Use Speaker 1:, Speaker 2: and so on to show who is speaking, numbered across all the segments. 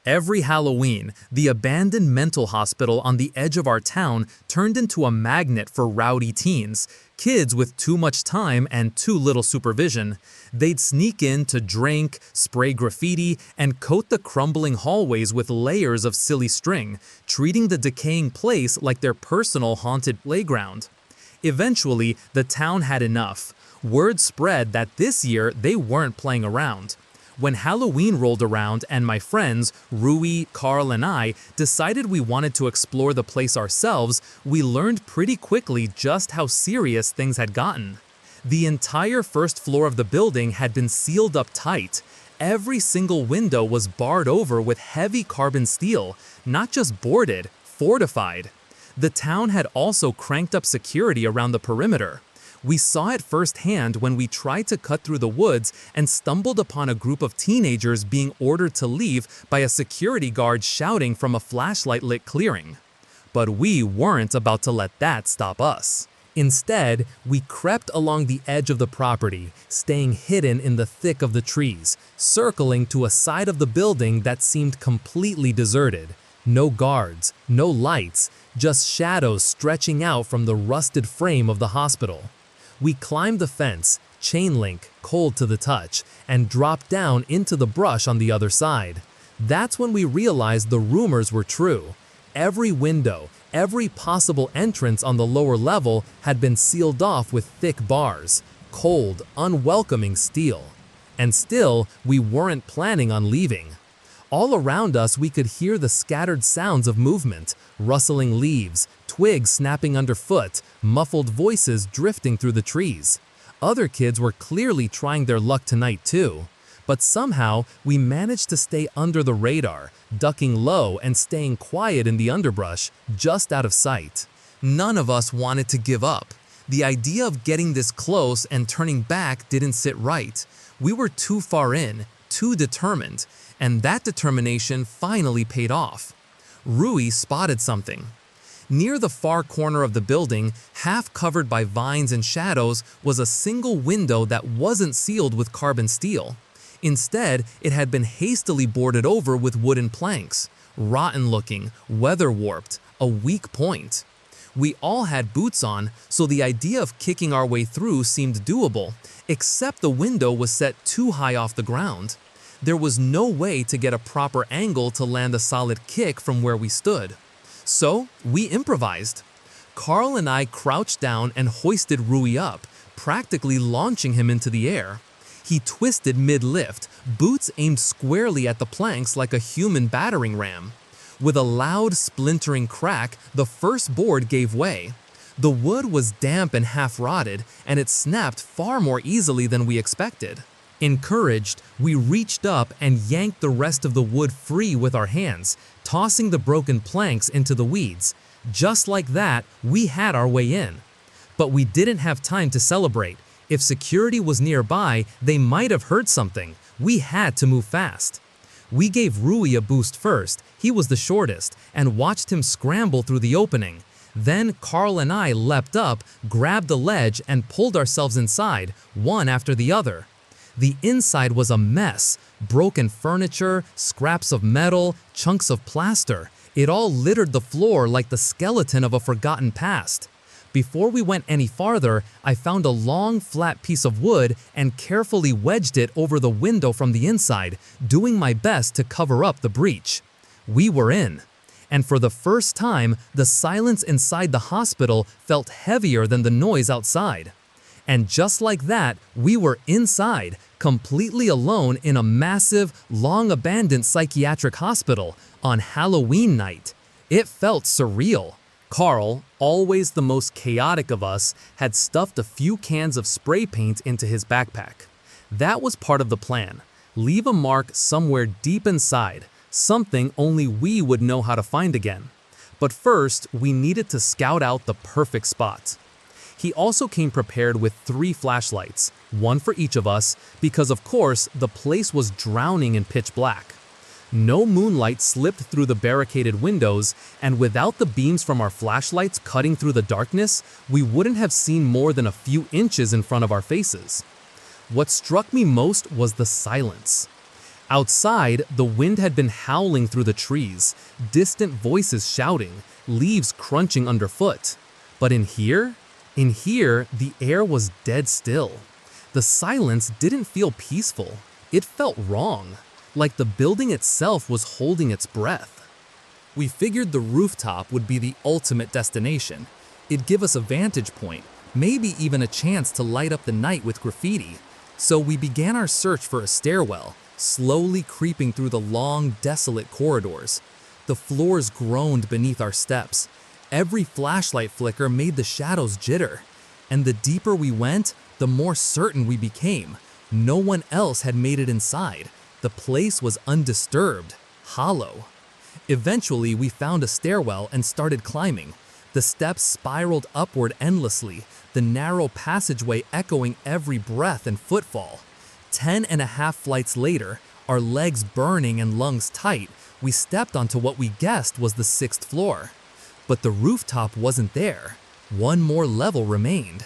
Speaker 1: Every Halloween, the abandoned mental hospital on the edge of our town turned into a magnet for rowdy teens, kids with too much time and too little supervision. They'd sneak in to drink, spray graffiti, and coat the crumbling hallways with layers of silly string, treating the decaying place like their personal haunted playground. Eventually, the town had enough. Word spread that this year they weren't playing around. When Halloween rolled around and my friends, Rui, Carl, and I decided we wanted to explore the place ourselves, we learned pretty quickly just how serious things had gotten. The entire first floor of the building had been sealed up tight. Every single window was barred over with heavy carbon steel, not just boarded, fortified. The town had also cranked up security around the perimeter. We saw it firsthand when we tried to cut through the woods and stumbled upon a group of teenagers being ordered to leave by a security guard shouting from a flashlight-lit clearing. But we weren't about to let that stop us. Instead, we crept along the edge of the property, staying hidden in the thick of the trees, circling to a side of the building that seemed completely deserted. No guards, no lights, just shadows stretching out from the rusted frame of the hospital. We climbed the fence, chain link, cold to the touch, and dropped down into the brush on the other side. That's when we realized the rumors were true. Every window, every possible entrance on the lower level had been sealed off with thick bars, cold, unwelcoming steel. And still, we weren't planning on leaving. All around us we could hear the scattered sounds of movement, rustling leaves, twigs snapping underfoot, muffled voices drifting through the trees. Other kids were clearly trying their luck tonight too. But somehow, we managed to stay under the radar, ducking low and staying quiet in the underbrush, just out of sight. None of us wanted to give up. The idea of getting this close and turning back didn't sit right. We were too far in, too determined, and that determination finally paid off. Rui spotted something. Near the far corner of the building, half covered by vines and shadows, was a single window that wasn't sealed with carbon steel. Instead, it had been hastily boarded over with wooden planks. Rotten looking, weather warped, a weak point. We all had boots on, so the idea of kicking our way through seemed doable, except the window was set too high off the ground. There was no way to get a proper angle to land a solid kick from where we stood. So, we improvised. Carl and I crouched down and hoisted Rui up, practically launching him into the air. He twisted mid-lift, boots aimed squarely at the planks like a human battering ram. With a loud, splintering crack, the first board gave way. The wood was damp and half-rotted, and it snapped far more easily than we expected. Encouraged, we reached up and yanked the rest of the wood free with our hands, tossing the broken planks into the weeds. Just like that, we had our way in. But we didn't have time to celebrate. If security was nearby, they might have heard something. We had to move fast. We gave Rui a boost first, he was the shortest, and watched him scramble through the opening. Then Carl and I leapt up, grabbed a ledge, and pulled ourselves inside, one after the other. The inside was a mess. Broken furniture, scraps of metal, chunks of plaster. It all littered the floor like the skeleton of a forgotten past. Before we went any farther, I found a long, flat piece of wood and carefully wedged it over the window from the inside, doing my best to cover up the breach. We were in. And for the first time, the silence inside the hospital felt heavier than the noise outside. And just like that, we were inside, completely alone in a massive, long-abandoned psychiatric hospital on Halloween night. It felt surreal. Carl, always the most chaotic of us, had stuffed a few cans of spray paint into his backpack. That was part of the plan. Leave a mark somewhere deep inside, something only we would know how to find again. But first, we needed to scout out the perfect spot. He also came prepared with 3 flashlights, one for each of us, because of course, the place was drowning in pitch black. No moonlight slipped through the barricaded windows, and without the beams from our flashlights cutting through the darkness, we wouldn't have seen more than a few inches in front of our faces. What struck me most was the silence. Outside, the wind had been howling through the trees, distant voices shouting, leaves crunching underfoot. But in here, the air was dead still. The silence didn't feel peaceful. It felt wrong, like the building itself was holding its breath. We figured the rooftop would be the ultimate destination. It'd give us a vantage point, maybe even a chance to light up the night with graffiti. So we began our search for a stairwell, slowly creeping through the long, desolate corridors. The floors groaned beneath our steps. Every flashlight flicker made the shadows jitter. And the deeper we went, the more certain we became. No one else had made it inside. The place was undisturbed, hollow. Eventually, we found a stairwell and started climbing. The steps spiraled upward endlessly, the narrow passageway echoing every breath and footfall. 10.5 flights later, our legs burning and lungs tight, we stepped onto what we guessed was the 6th floor. But the rooftop wasn't there. One more level remained.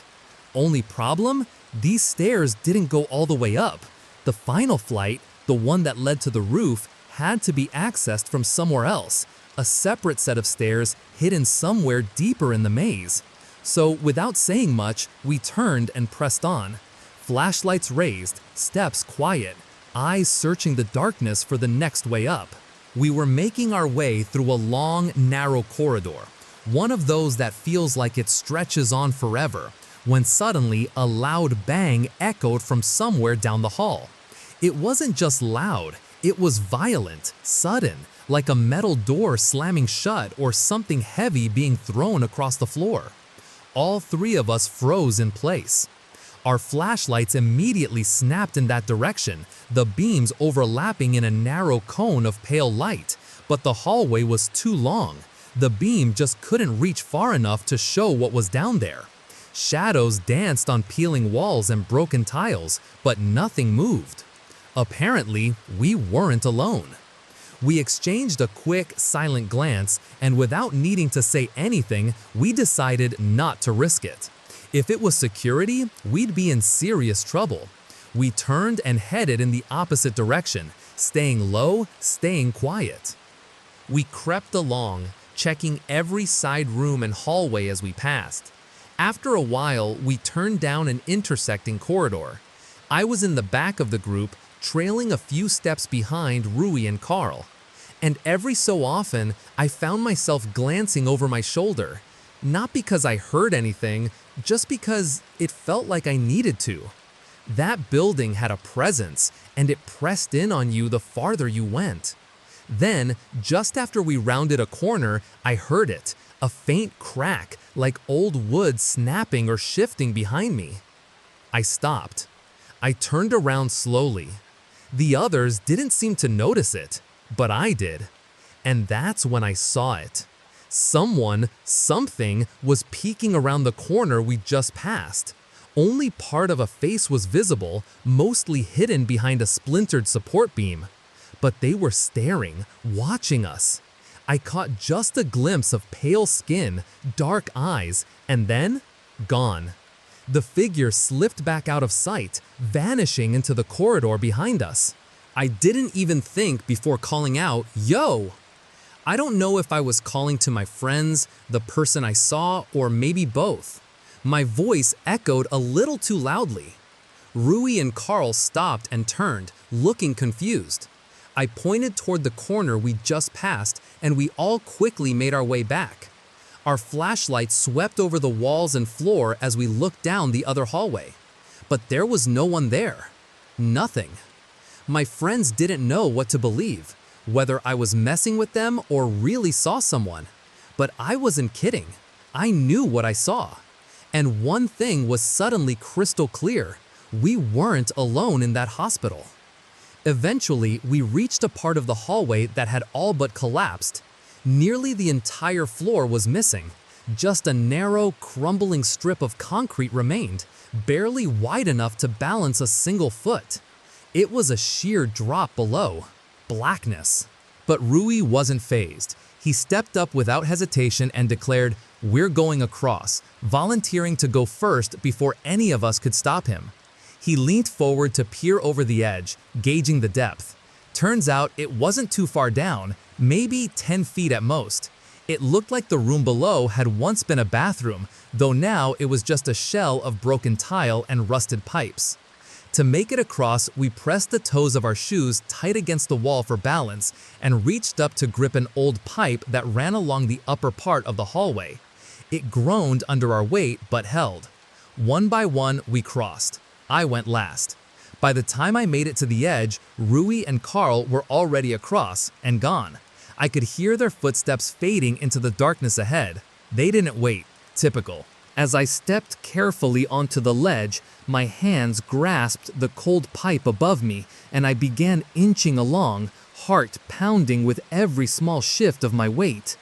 Speaker 1: Only problem? These stairs didn't go all the way up. The final flight, the one that led to the roof, had to be accessed from somewhere else, a separate set of stairs hidden somewhere deeper in the maze. So without saying much, we turned and pressed on. Flashlights raised, steps quiet, eyes searching the darkness for the next way up. We were making our way through a long, narrow corridor, one of those that feels like it stretches on forever, when suddenly a loud bang echoed from somewhere down the hall. It wasn't just loud, it was violent, sudden, like a metal door slamming shut or something heavy being thrown across the floor. All three of us froze in place. Our flashlights immediately snapped in that direction, the beams overlapping in a narrow cone of pale light, but the hallway was too long. The beam just couldn't reach far enough to show what was down there. Shadows danced on peeling walls and broken tiles, but nothing moved. Apparently, we weren't alone. We exchanged a quick, silent glance, and without needing to say anything, we decided not to risk it. If it was security, we'd be in serious trouble. We turned and headed in the opposite direction, staying low, staying quiet. We crept along, checking every side room and hallway as we passed. After a while, we turned down an intersecting corridor. I was in the back of the group, trailing a few steps behind Rui and Carl. And every so often, I found myself glancing over my shoulder. Not because I heard anything, just because it felt like I needed to. That building had a presence, and it pressed in on you the farther you went. Then, just after we rounded a corner, I heard it, a faint crack, like old wood snapping or shifting behind me. I stopped. I turned around slowly. The others didn't seem to notice it, but I did. And that's when I saw it. Someone, something, was peeking around the corner we just passed. Only part of a face was visible, mostly hidden behind a splintered support beam. But they were staring, watching us. I caught just a glimpse of pale skin, dark eyes, and then, gone. The figure slipped back out of sight, vanishing into the corridor behind us. I didn't even think before calling out, "Yo!" I don't know if I was calling to my friends, the person I saw, or maybe both. My voice echoed a little too loudly. Rui and Carl stopped and turned, looking confused. I pointed toward the corner we just passed, and we all quickly made our way back. Our flashlights swept over the walls and floor as we looked down the other hallway. But there was no one there. Nothing. My friends didn't know what to believe, whether I was messing with them or really saw someone. But I wasn't kidding. I knew what I saw. And one thing was suddenly crystal clear. We weren't alone in that hospital. Eventually, we reached a part of the hallway that had all but collapsed. Nearly the entire floor was missing. Just a narrow, crumbling strip of concrete remained, barely wide enough to balance a single foot. It was a sheer drop below. Blackness. But Rui wasn't fazed. He stepped up without hesitation and declared, "We're going across," volunteering to go first before any of us could stop him. He leaned forward to peer over the edge, gauging the depth. Turns out it wasn't too far down, maybe 10 feet at most. It looked like the room below had once been a bathroom, though now it was just a shell of broken tile and rusted pipes. To make it across, we pressed the toes of our shoes tight against the wall for balance and reached up to grip an old pipe that ran along the upper part of the hallway. It groaned under our weight but held. One by one, we crossed. I went last. By the time I made it to the edge, Rui and Carl were already across and gone. I could hear their footsteps fading into the darkness ahead. They didn't wait. Typical. As I stepped carefully onto the ledge, my hands grasped the cold pipe above me, and I began inching along, heart pounding with every small shift of my weight.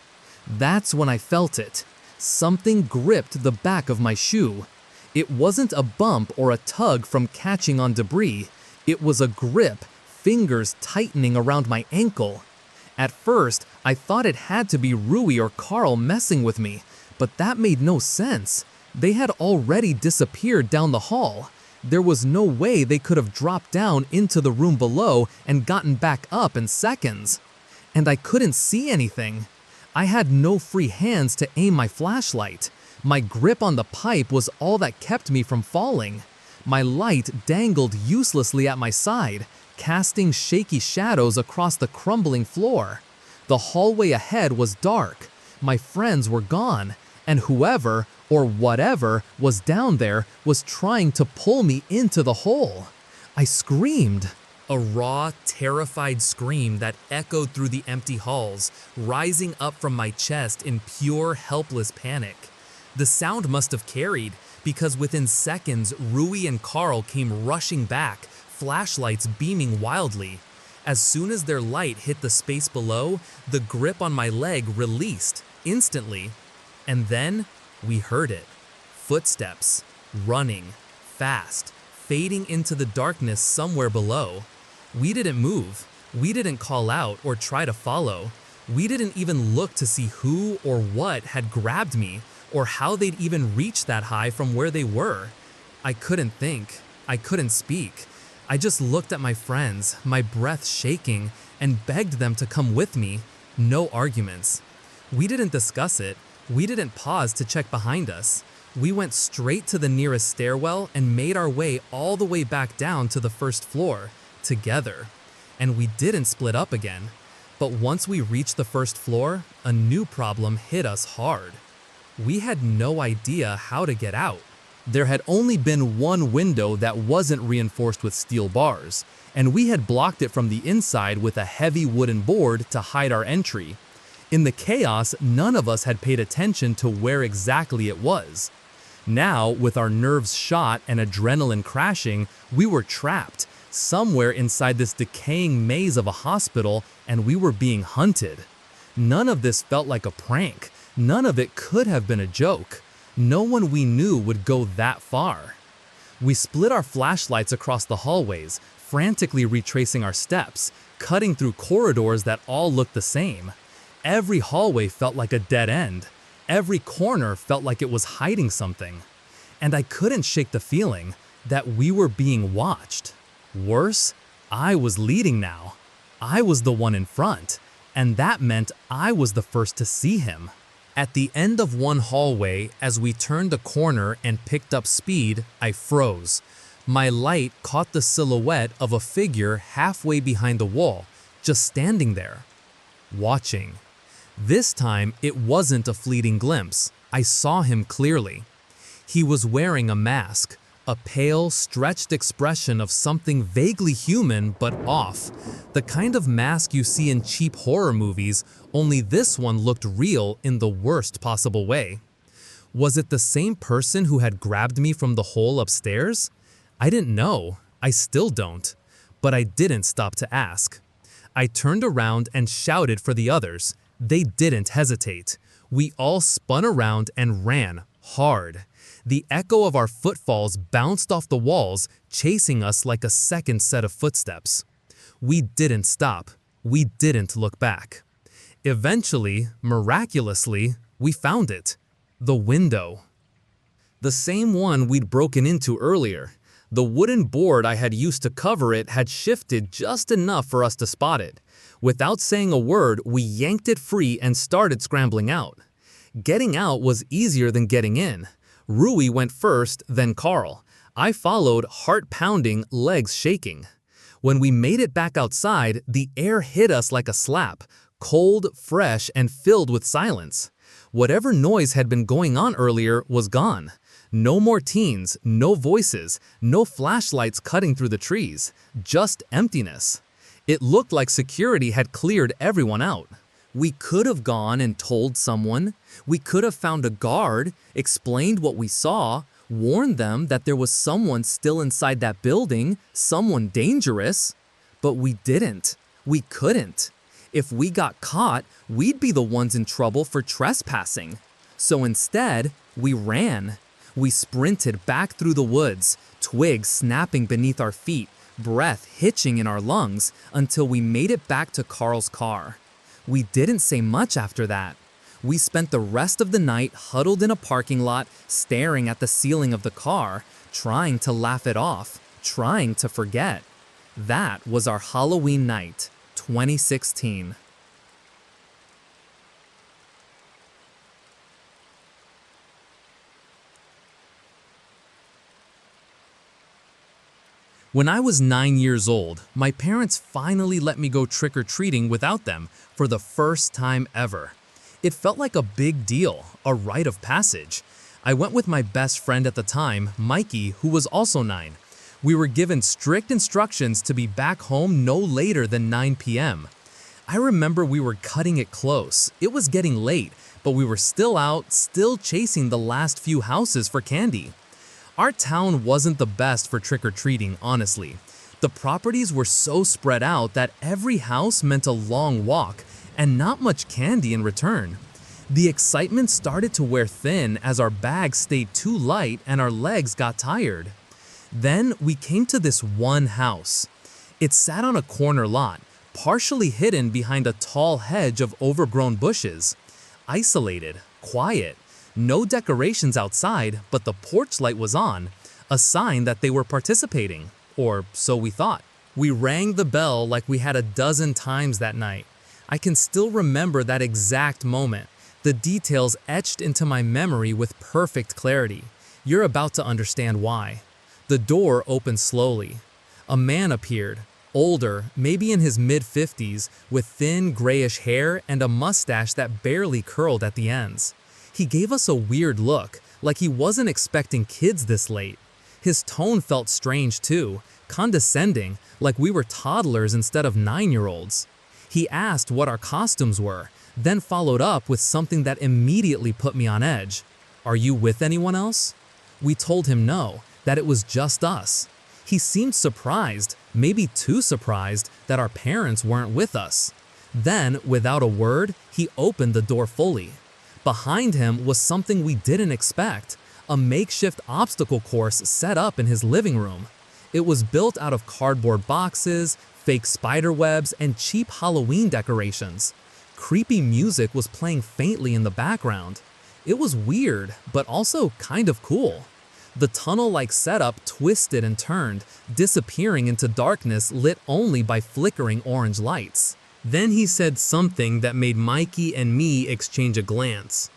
Speaker 1: That's when I felt it. Something gripped the back of my shoe. It wasn't a bump or a tug from catching on debris. It was a grip, fingers tightening around my ankle. At first, I thought it had to be Rui or Carl messing with me, but that made no sense. They had already disappeared down the hall. There was no way they could have dropped down into the room below and gotten back up in seconds. And I couldn't see anything. I had no free hands to aim my flashlight. My grip on the pipe was all that kept me from falling. My light dangled uselessly at my side, casting shaky shadows across the crumbling floor. The hallway ahead was dark. My friends were gone, and whoever or whatever was down there was trying to pull me into the hole. I screamed. A raw, terrified scream that echoed through the empty halls, rising up from my chest in pure, helpless panic. The sound must have carried, because within seconds, Rui and Carl came rushing back, flashlights beaming wildly. As soon as their light hit the space below, the grip on my leg released, instantly. And then, we heard it. Footsteps, running, fast, fading into the darkness somewhere below. We didn't move. We didn't call out or try to follow. We didn't even look to see who or what had grabbed me, or how they'd even reached that high from where they were. I couldn't think. I couldn't speak. I just looked at my friends, my breath shaking, and begged them to come with me. No arguments. We didn't discuss it. We didn't pause to check behind us. We went straight to the nearest stairwell and made our way all the way back down to the first floor, together. And we didn't split up again. But once we reached the first floor, a new problem hit us hard. We had no idea how to get out. There had only been one window that wasn't reinforced with steel bars, and we had blocked it from the inside with a heavy wooden board to hide our entry. In the chaos, none of us had paid attention to where exactly it was. Now, with our nerves shot and adrenaline crashing, we were trapped, somewhere inside this decaying maze of a hospital, and we were being hunted. None of this felt like a prank. None of it could have been a joke. No one we knew would go that far. We split our flashlights across the hallways, frantically retracing our steps, cutting through corridors that all looked the same. Every hallway felt like a dead end. Every corner felt like it was hiding something. And I couldn't shake the feeling that we were being watched. Worse, I was leading now. I was the one in front, and that meant I was the first to see him. At the end of one hallway, as we turned a corner and picked up speed, I froze. My light caught the silhouette of a figure halfway behind the wall, just standing there, watching. This time, it wasn't a fleeting glimpse. I saw him clearly. He was wearing a mask, a pale, stretched expression of something vaguely human but off. The kind of mask you see in cheap horror movies, only this one looked real in the worst possible way. Was it the same person who had grabbed me from the hole upstairs? I didn't know. I still don't. But I didn't stop to ask. I turned around and shouted for the others. They didn't hesitate. We all spun around and ran, hard. The echo of our footfalls bounced off the walls, chasing us like a second set of footsteps. We didn't stop. We didn't look back. Eventually, miraculously, we found it. The window. The same one we'd broken into earlier. The wooden board I had used to cover it had shifted just enough for us to spot it. Without saying a word, we yanked it free and started scrambling out. Getting out was easier than getting in. Rui went first, then Carl. I followed, heart pounding, legs shaking. When we made it back outside, the air hit us like a slap, cold, fresh, and filled with silence. Whatever noise had been going on earlier was gone. No more teens, no voices, no flashlights cutting through the trees, just emptiness. It looked like security had cleared everyone out. We could have gone and told someone. We could have found a guard, explained what we saw, warned them that there was someone still inside that building, someone dangerous. But we didn't. We couldn't. If we got caught, we'd be the ones in trouble for trespassing. So instead, we ran. We sprinted back through the woods, twigs snapping beneath our feet, breath hitching in our lungs, until we made it back to Carl's car. We didn't say much after that. We spent the rest of the night huddled in a parking lot, staring at the ceiling of the car, trying to laugh it off, trying to forget. That was our Halloween night, 2016. When I was 9 years old, my parents finally let me go trick-or-treating without them for the first time ever. It felt like a big deal, a rite of passage. I went with my best friend at the time, Mikey, who was also 9. We were given strict instructions to be back home no later than 9 p.m. I remember we were cutting it close. It was getting late, but we were still out, still chasing the last few houses for candy. Our town wasn't the best for trick-or-treating, honestly. The properties were so spread out that every house meant a long walk and not much candy in return. The excitement started to wear thin as our bags stayed too light and our legs got tired. Then we came to this one house. It sat on a corner lot, partially hidden behind a tall hedge of overgrown bushes. Isolated, quiet. No decorations outside, but the porch light was on, a sign that they were participating, or so we thought. We rang the bell like we had a dozen times that night. I can still remember that exact moment, the details etched into my memory with perfect clarity. You're about to understand why. The door opened slowly. A man appeared, older, maybe in his mid-50s, with thin grayish hair and a mustache that barely curled at the ends. He gave us a weird look, like he wasn't expecting kids this late. His tone felt strange too, condescending, like we were toddlers instead of 9-year-olds. He asked what our costumes were, then followed up with something that immediately put me on edge. "Are you with anyone else?" We told him no, that it was just us. He seemed surprised, maybe too surprised, that our parents weren't with us. Then, without a word, he opened the door fully. Behind him was something we didn't expect, a makeshift obstacle course set up in his living room. It was built out of cardboard boxes, fake spider webs, and cheap Halloween decorations. Creepy music was playing faintly in the background. It was weird, but also kind of cool. The tunnel-like setup twisted and turned, disappearing into darkness lit only by flickering orange lights. Then he said something that made Mikey and me exchange a glance.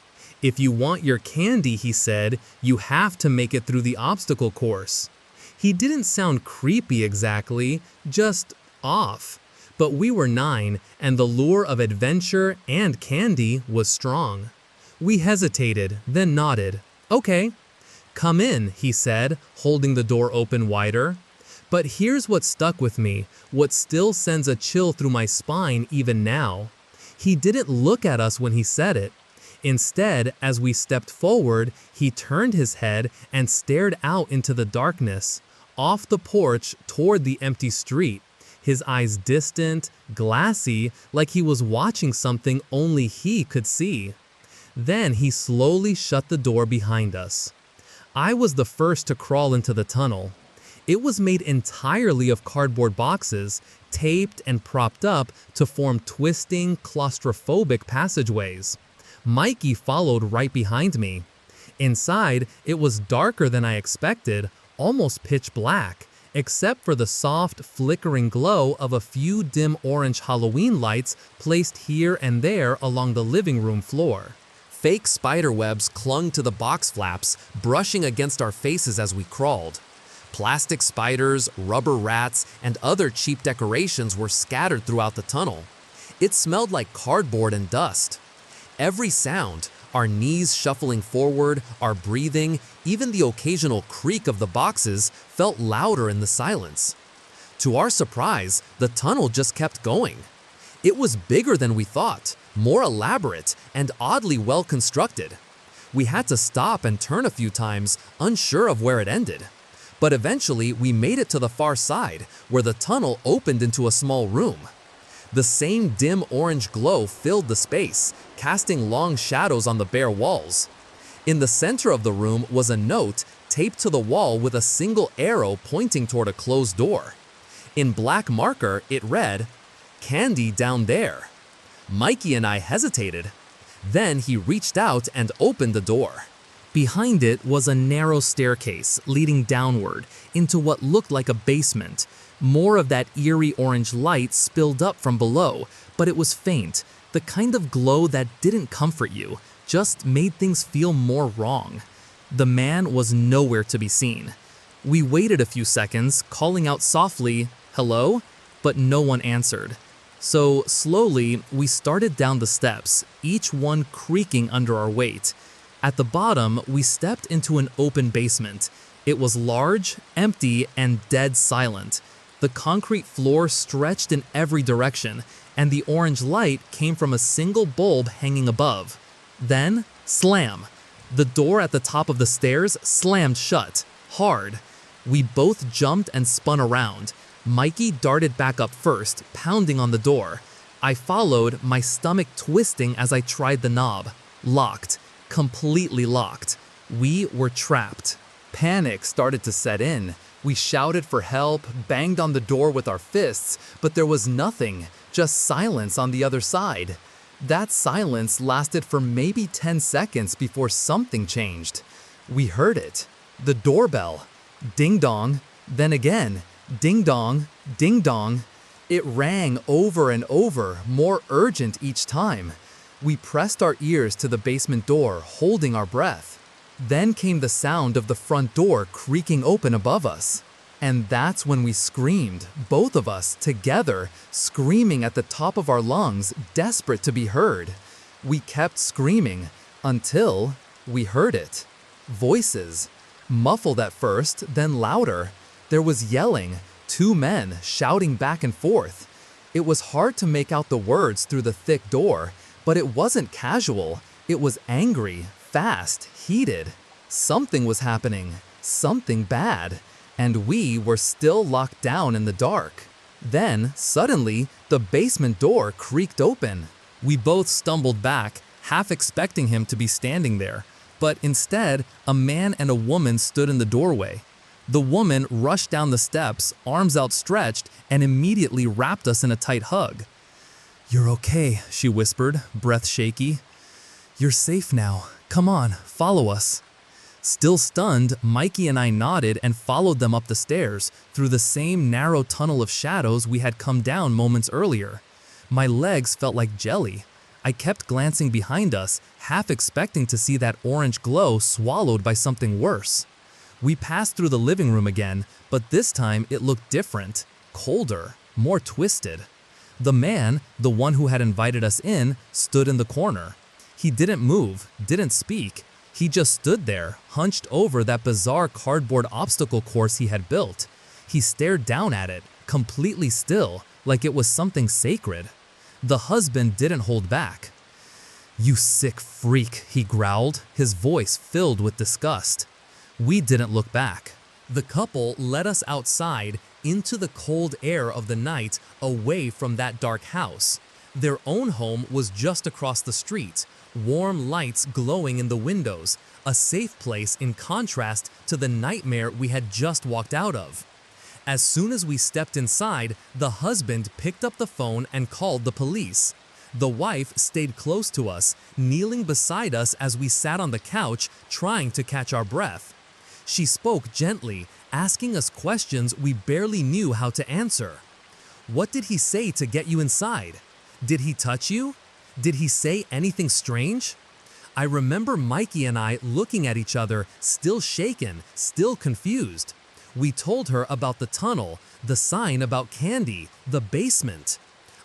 Speaker 1: "If you want your candy," he said, "you have to make it through the obstacle course." He didn't sound creepy exactly, just off. But we were 9, and the lure of adventure and candy was strong. We hesitated, then nodded. "Okay." "Come in," he said, holding the door open wider. But here's what stuck with me, what still sends a chill through my spine even now. He didn't look at us when he said it. Instead, as we stepped forward, he turned his head and stared out into the darkness, off the porch toward the empty street, his eyes distant, glassy, like he was watching something only he could see. Then he slowly shut the door behind us. I was the first to crawl into the tunnel. It was made entirely of cardboard boxes, taped and propped up to form twisting, claustrophobic passageways. Mikey followed right behind me. Inside, it was darker than I expected, almost pitch black, except for the soft, flickering glow of a few dim orange Halloween lights placed here and there along the living room floor. Fake spider webs clung to the box flaps, brushing against our faces as we crawled. Plastic spiders, rubber rats, and other cheap decorations were scattered throughout the tunnel. It smelled like cardboard and dust. Every sound, our knees shuffling forward, our breathing, even the occasional creak of the boxes, felt louder in the silence. To our surprise, the tunnel just kept going. It was bigger than we thought, more elaborate, and oddly well constructed. We had to stop and turn a few times, unsure of where it ended. But eventually, we made it to the far side, where the tunnel opened into a small room. The same dim orange glow filled the space, casting long shadows on the bare walls. In the center of the room was a note taped to the wall with a single arrow pointing toward a closed door. In black marker, it read, "Candy down there." Mikey and I hesitated. Then he reached out and opened the door. Behind it was a narrow staircase leading downward into what looked like a basement. More of that eerie orange light spilled up from below, but it was faint, the kind of glow that didn't comfort you, just made things feel more wrong. The man was nowhere to be seen. We waited a few seconds, calling out softly, "Hello?" but no one answered. So slowly, we started down the steps, each one creaking under our weight. At the bottom, we stepped into an open basement. It was large, empty, and dead silent. The concrete floor stretched in every direction, and the orange light came from a single bulb hanging above. Then, slam! The door at the top of the stairs slammed shut, hard. We both jumped and spun around. Mikey darted back up first, pounding on the door. I followed, my stomach twisting as I tried the knob. Locked. Completely locked. We were trapped. Panic started to set in. We shouted for help, banged on the door with our fists, but there was nothing, just silence on the other side. That silence lasted for maybe 10 seconds before something changed. We heard it. The doorbell. Ding dong, then again. Ding dong, ding dong. It rang over and over, more urgent each time. We pressed our ears to the basement door, holding our breath. Then came the sound of the front door creaking open above us. And that's when we screamed, both of us, together, screaming at the top of our lungs, desperate to be heard. We kept screaming until we heard it. Voices. Muffled at first, then louder. There was yelling, two men shouting back and forth. It was hard to make out the words through the thick door, but it wasn't casual. It was angry, fast, heated. Something was happening, something bad, and we were still locked down in the dark. Then, suddenly, the basement door creaked open. We both stumbled back, half expecting him to be standing there, but instead, a man and a woman stood in the doorway. The woman rushed down the steps, arms outstretched, and immediately wrapped us in a tight hug. "You're okay," she whispered, breath shaky. "You're safe now. Come on, follow us." Still stunned, Mikey and I nodded and followed them up the stairs, through the same narrow tunnel of shadows we had come down moments earlier. My legs felt like jelly. I kept glancing behind us, half expecting to see that orange glow swallowed by something worse. We passed through the living room again, but this time it looked different, colder, more twisted. The man, the one who had invited us in, stood in the corner. He didn't move, didn't speak. He just stood there, hunched over that bizarre cardboard obstacle course he had built. He stared down at it, completely still, like it was something sacred. The husband didn't hold back. "You sick freak," he growled, his voice filled with disgust. We didn't look back. The couple led us outside into the cold air of the night, away from that dark house. Their own home was just across the street, warm lights glowing in the windows, a safe place in contrast to the nightmare we had just walked out of. As soon as we stepped inside, the husband picked up the phone and called the police. The wife stayed close to us, kneeling beside us as we sat on the couch, trying to catch our breath. She spoke gently, asking us questions we barely knew how to answer. What did he say to get you inside? Did he touch you? Did he say anything strange? I remember Mikey and I looking at each other, still shaken, still confused. We told her about the tunnel, the sign about candy, the basement.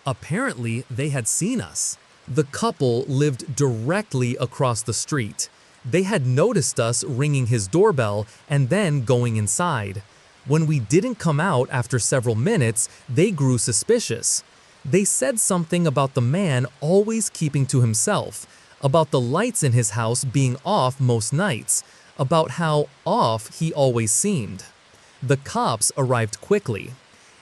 Speaker 1: Apparently, they had seen us. The couple lived directly across the street. They had noticed us ringing his doorbell and then going inside. When we didn't come out after several minutes, they grew suspicious. They said something about the man always keeping to himself, about the lights in his house being off most nights, about how off he always seemed. The cops arrived quickly,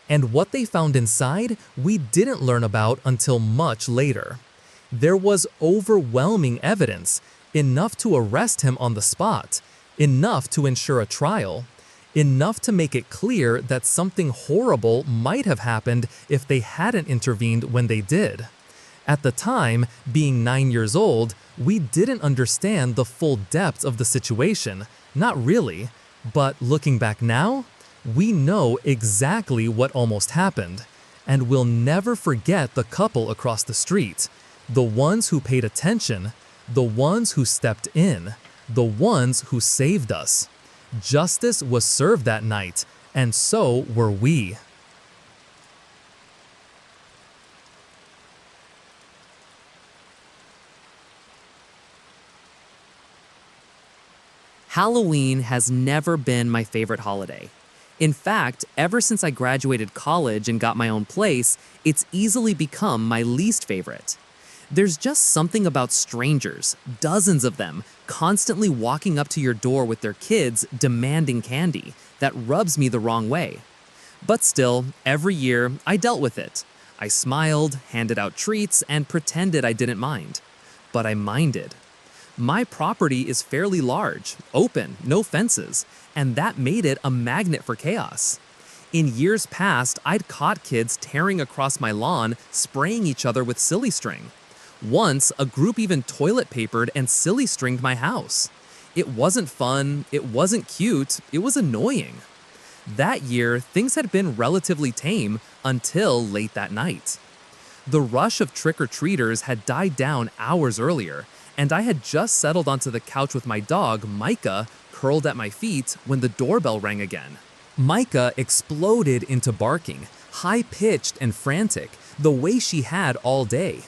Speaker 1: and what they found inside we didn't learn about until much later. There was overwhelming evidence, enough to arrest him on the spot, enough to ensure a trial, enough to make it clear that something horrible might have happened if they hadn't intervened when they did. At the time, being 9 years old, we didn't understand the full depth of the situation, not really, but looking back now, we know exactly what almost happened, and we'll never forget the couple across the street, the ones who paid attention, the ones who stepped in, the ones who saved us. Justice was served that night, and so were we.
Speaker 2: Halloween has never been my favorite holiday. In fact, ever since I graduated college and got my own place, it's easily become my least favorite. There's just something about strangers, dozens of them, constantly walking up to your door with their kids demanding candy, that rubs me the wrong way. But still, every year, I dealt with it. I smiled, handed out treats, and pretended I didn't mind. But I minded. My property is fairly large, open, no fences, and that made it a magnet for chaos. In years past, I'd caught kids tearing across my lawn, spraying each other with silly string. Once, a group even toilet papered and silly stringed my house. It wasn't fun, it wasn't cute, it was annoying. That year, things had been relatively tame until late that night. The rush of trick-or-treaters had died down hours earlier, and I had just settled onto the couch with my dog, Micah, curled at my feet when the doorbell rang again. Micah exploded into barking, high-pitched and frantic, the way she had all day.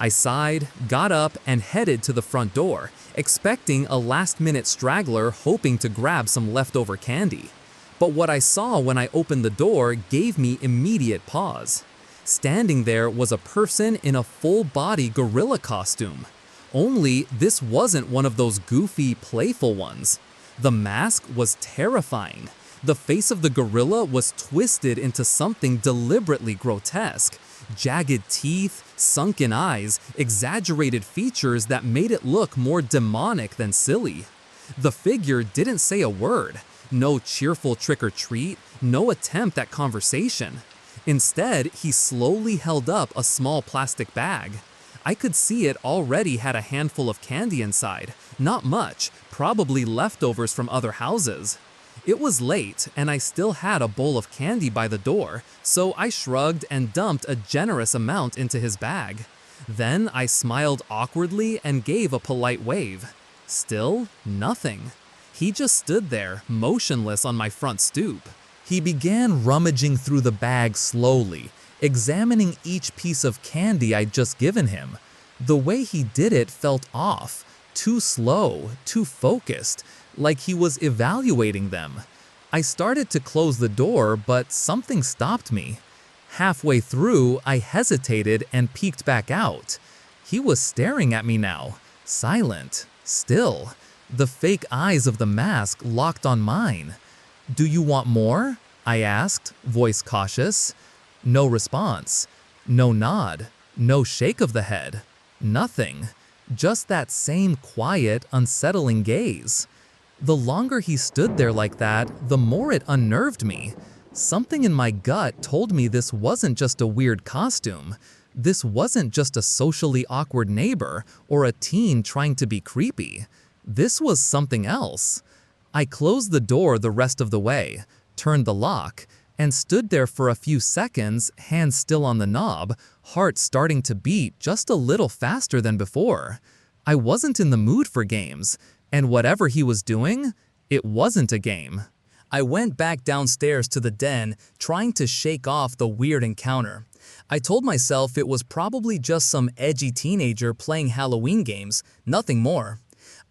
Speaker 2: I sighed, got up, and headed to the front door, expecting a last-minute straggler hoping to grab some leftover candy. But what I saw when I opened the door gave me immediate pause. Standing there was a person in a full-body gorilla costume. Only this wasn't one of those goofy, playful ones. The mask was terrifying. The face of the gorilla was twisted into something deliberately grotesque. Jagged teeth, sunken eyes, exaggerated features that made it look more demonic than silly. The figure didn't say a word. No cheerful trick-or-treat, no attempt at conversation. Instead, he slowly held up a small plastic bag. I could see it already had a handful of candy inside. Not much, probably leftovers from other houses. It was late, and I still had a bowl of candy by the door, so I shrugged and dumped a generous amount into his bag. Then I smiled awkwardly and gave a polite wave. Still, nothing. He just stood there, motionless on my front stoop. He began rummaging through the bag slowly, examining each piece of candy I'd just given him. The way he did it felt off, too slow, too focused, like he was evaluating them. I started to close the door, but something stopped me. Halfway through, I hesitated and peeked back out. He was staring at me now, silent, still. The fake eyes of the mask locked on mine. "Do you want more?" I asked, voice cautious. No response. No nod. No shake of the head. Nothing. Just that same quiet, unsettling gaze. The longer he stood there like that, the more it unnerved me. Something in my gut told me this wasn't just a weird costume. This wasn't just a socially awkward neighbor or a teen trying to be creepy. This was something else.
Speaker 1: I closed the door the rest of the way, turned the lock, and stood there for a few seconds, hands still on the knob, heart starting to beat just a little faster than before. I wasn't in the mood for games, and whatever he was doing, it wasn't a game. I went back downstairs to the den, trying to shake off the weird encounter. I told myself it was probably just some edgy teenager playing Halloween games, nothing more.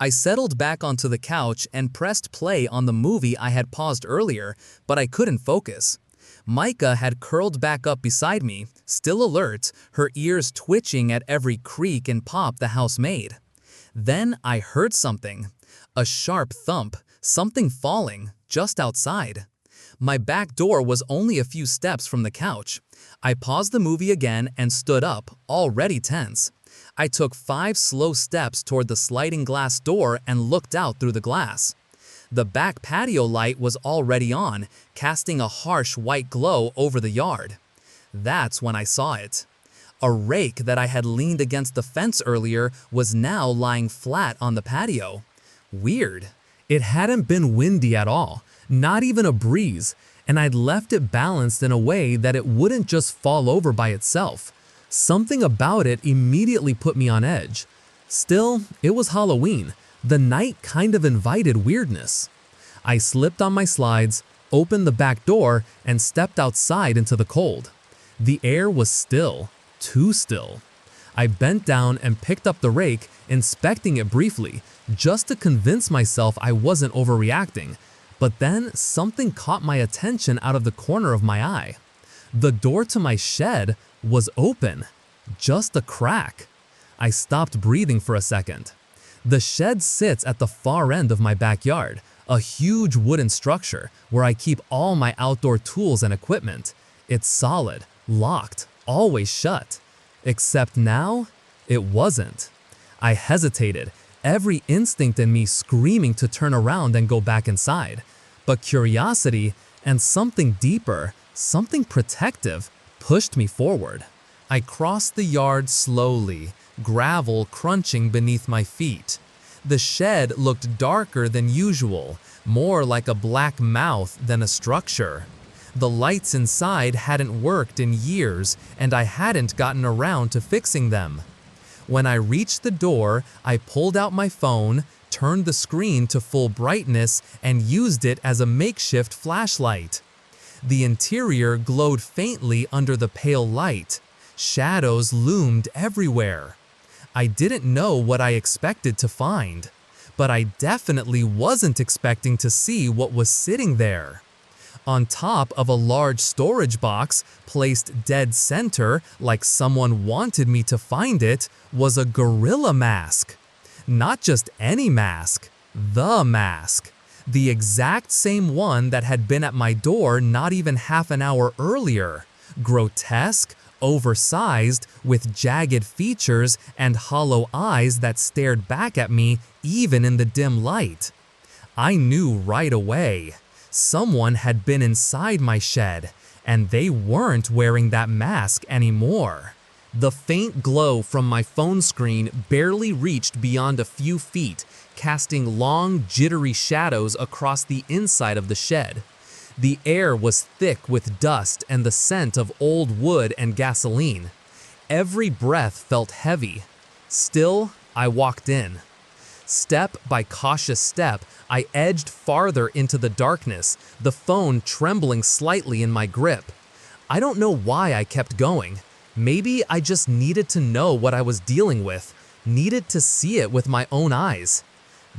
Speaker 1: I settled back onto the couch and pressed play on the movie I had paused earlier, but I couldn't focus. Micah had curled back up beside me, still alert, her ears twitching at every creak and pop the house made. Then I heard something. A sharp thump, something falling, just outside. My back door was only a few steps from the couch. I paused the movie again and stood up, already tense. I took 5 slow steps toward the sliding glass door and looked out through the glass. The back patio light was already on, casting a harsh white glow over the yard. That's when I saw it. A rake that I had leaned against the fence earlier was now lying flat on the patio. Weird. It hadn't been windy at all, not even a breeze, and I'd left it balanced in a way that it wouldn't just fall over by itself. Something about it immediately put me on edge. Still, it was Halloween. The night kind of invited weirdness. I slipped on my slides, opened the back door, and stepped outside into the cold. The air was still, too still. I bent down and picked up the rake, inspecting it briefly, just to convince myself I wasn't overreacting. But then something caught my attention out of the corner of my eye. The door to my shed was open, just a crack. I stopped breathing for a second. The shed sits at the far end of my backyard, a huge wooden structure where I keep all my outdoor tools and equipment. It's solid, locked, always shut. Except now, it wasn't. I hesitated, every instinct in me screaming to turn around and go back inside. But curiosity and something deeper, something protective, pushed me forward. I crossed the yard slowly, gravel crunching beneath my feet. The shed looked darker than usual, more like a black mouth than a structure. The lights inside hadn't worked in years, and I hadn't gotten around to fixing them. When I reached the door, I pulled out my phone, turned the screen to full brightness, and used it as a makeshift flashlight. The interior glowed faintly under the pale light. Shadows loomed everywhere. I didn't know what I expected to find, but I definitely wasn't expecting to see what was sitting there. On top of a large storage box, placed dead center, like someone wanted me to find it, was a gorilla mask. Not just any mask, the mask. The exact same one that had been at my door not even half an hour earlier. Grotesque, oversized, with jagged features and hollow eyes that stared back at me even in the dim light. I knew right away. Someone had been inside my shed, and they weren't wearing that mask anymore. The faint glow from my phone screen barely reached beyond a few feet, casting long, jittery shadows across the inside of the shed. The air was thick with dust and the scent of old wood and gasoline. Every breath felt heavy. Still, I walked in. Step by cautious step, I edged farther into the darkness, the phone trembling slightly in my grip. I don't know why I kept going. Maybe I just needed to know what I was dealing with, needed to see it with my own eyes.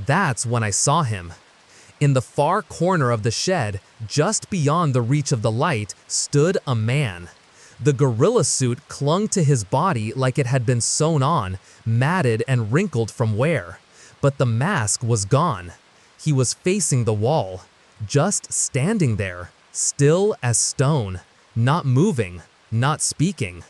Speaker 1: That's when I saw him. In the far corner of the shed, just beyond the reach of the light, stood a man. The gorilla suit clung to his body like it had been sewn on, matted and wrinkled from wear. But the mask was gone. He was facing the wall, just standing there, still as stone, not moving, not speaking.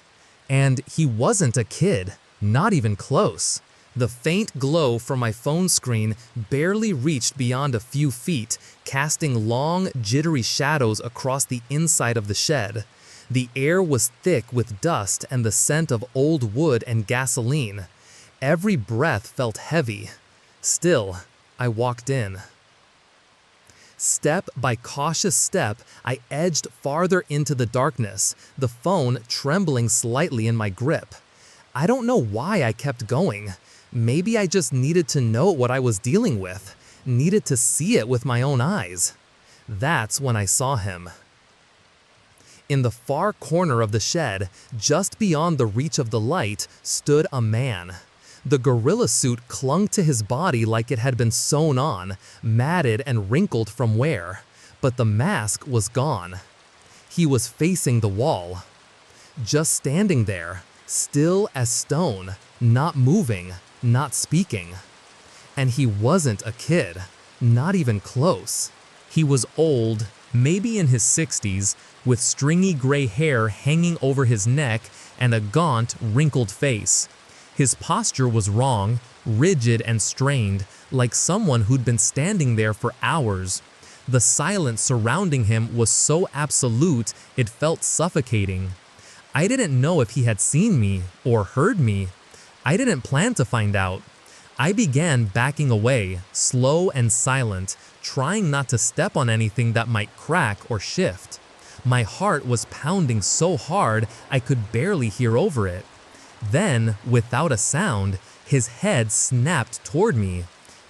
Speaker 1: And he wasn't a kid, not even close. The faint glow from my phone screen barely reached beyond a few feet, casting long, jittery shadows across the inside of the shed. The air was thick with dust and the scent of old wood and gasoline. Every breath felt heavy. Still, I walked in. Step by cautious step, I edged farther into the darkness, the phone trembling slightly in my grip. I don't know why I kept going. Maybe I just needed to know what I was dealing with, needed to see it with my own eyes. That's when I saw him. In the far corner of the shed, just beyond the reach of the light, stood a man. The gorilla suit clung to his body like it had been sewn on, matted and wrinkled from wear, but the mask was gone. He was facing the wall, just standing there, still as stone, not moving, not speaking. And he wasn't a kid, not even close. He was old, maybe in his 60s, with stringy gray hair hanging over his neck and a gaunt, wrinkled face. His posture was wrong, rigid and strained, like someone who'd been standing there for hours. The silence surrounding him was so absolute it felt suffocating. I didn't know if he had seen me or heard me. I didn't plan to find out. I began backing away, slow and silent, trying not to step on anything that might crack or shift. My heart was pounding so hard I could barely hear over it. Then, without a sound, his head snapped toward me.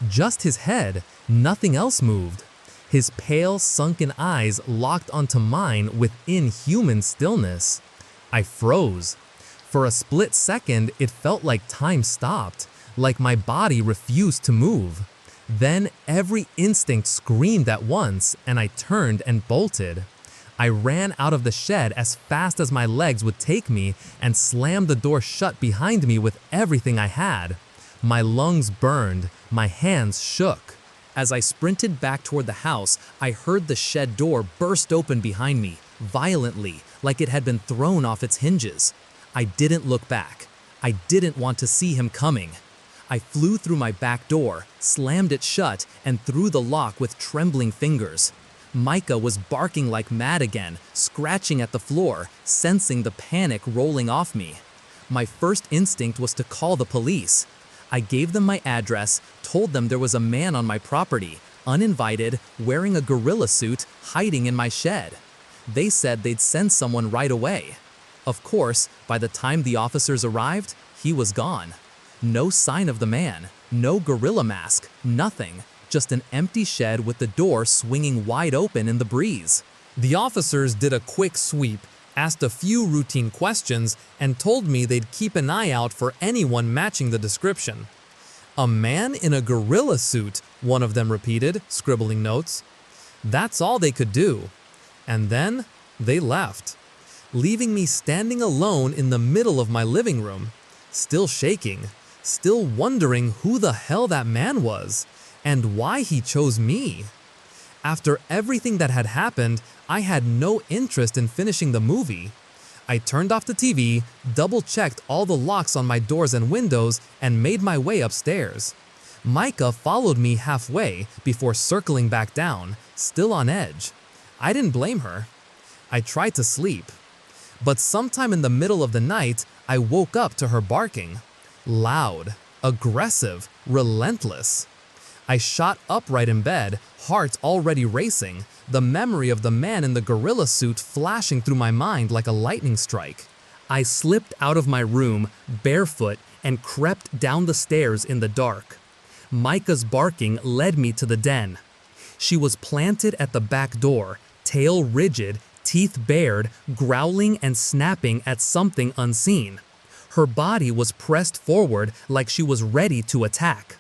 Speaker 1: Just his head, nothing else moved. His pale, sunken eyes locked onto mine with inhuman stillness. I froze. For a split second, it felt like time stopped, like my body refused to move. Then every instinct screamed at once, and I turned and bolted. I ran out of the shed as fast as my legs would take me and slammed the door shut behind me with everything I had. My lungs burned, my hands shook. As I sprinted back toward the house, I heard the shed door burst open behind me, violently, like it had been thrown off its hinges. I didn't look back. I didn't want to see him coming. I flew through my back door, slammed it shut, and threw the lock with trembling fingers. Micah was barking like mad again, scratching at the floor, sensing the panic rolling off me. My first instinct was to call the police. I gave them my address, told them there was a man on my property, uninvited, wearing a gorilla suit, hiding in my shed. They said they'd send someone right away. Of course, by the time the officers arrived, he was gone. No sign of the man, no gorilla mask, nothing. Just an empty shed with the door swinging wide open in the breeze. The officers did a quick sweep, asked a few routine questions, and told me they'd keep an eye out for anyone matching the description. "A man in a gorilla suit," one of them repeated, scribbling notes. That's all they could do. And then they left, leaving me standing alone in the middle of my living room, still shaking, still wondering who the hell that man was. And why he chose me. After everything that had happened, I had no interest in finishing the movie. I turned off the TV, double-checked all the locks on my doors and windows, and made my way upstairs. Micah followed me halfway before circling back down, still on edge. I didn't blame her. I tried to sleep. But sometime in the middle of the night, I woke up to her barking. Loud, aggressive, relentless. I shot upright in bed, heart already racing, the memory of the man in the gorilla suit flashing through my mind like a lightning strike. I slipped out of my room, barefoot, and crept down the stairs in the dark. Micah's barking led me to the den. She was planted at the back door, tail rigid, teeth bared, growling and snapping at something unseen. Her body was pressed forward like she was ready to attack.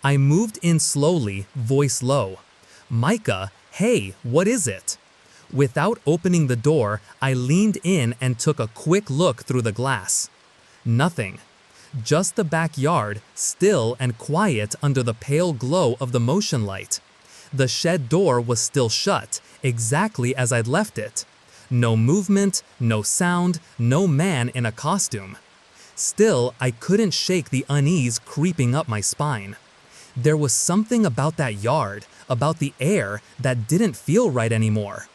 Speaker 1: I moved in slowly, voice low. "Micah, hey, what is it?" Without opening the door, I leaned in and took a quick look through the glass. Nothing. Just the backyard, still and quiet under the pale glow of the motion light. The shed door was still shut, exactly as I'd left it. No movement, no sound, no man in a costume. Still, I couldn't shake the unease creeping up my spine. There was something about that yard, about the air, that didn't feel right anymore.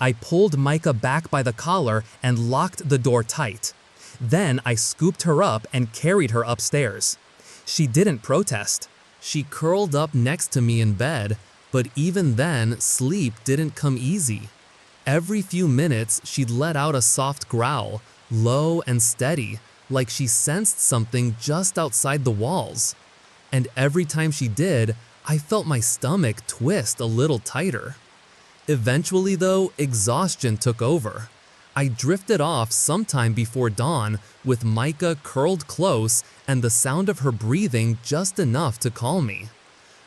Speaker 1: I pulled Micah back by the collar and locked the door tight. Then I scooped her up and carried her upstairs. She didn't protest. She curled up next to me in bed, But even then, sleep didn't come easy. Every few minutes, she'd let out a soft growl, low and steady, like she sensed something just outside the walls. And every time she did, I felt my stomach twist a little tighter. Eventually, though, exhaustion took over. I drifted off sometime before dawn with Micah curled close and the sound of her breathing just enough to calm me.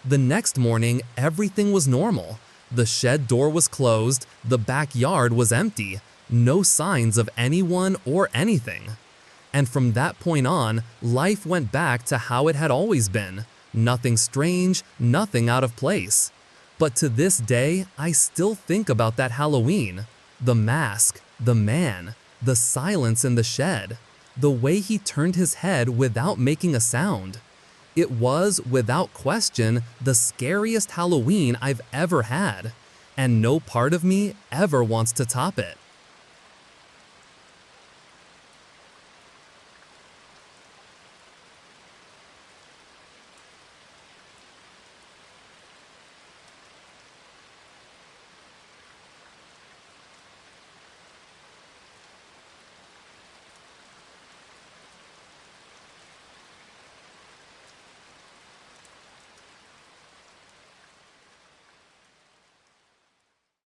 Speaker 1: The next morning, everything was normal. The shed door was closed, the backyard was empty, no signs of anyone or anything. And from that point on, life went back to how it had always been. Nothing strange, nothing out of place. But to this day, I still think about that Halloween. The mask, the man, the silence in the shed, the way he turned his head without making a sound. It was, without question, the scariest Halloween I've ever had, and no part of me ever wants to top it.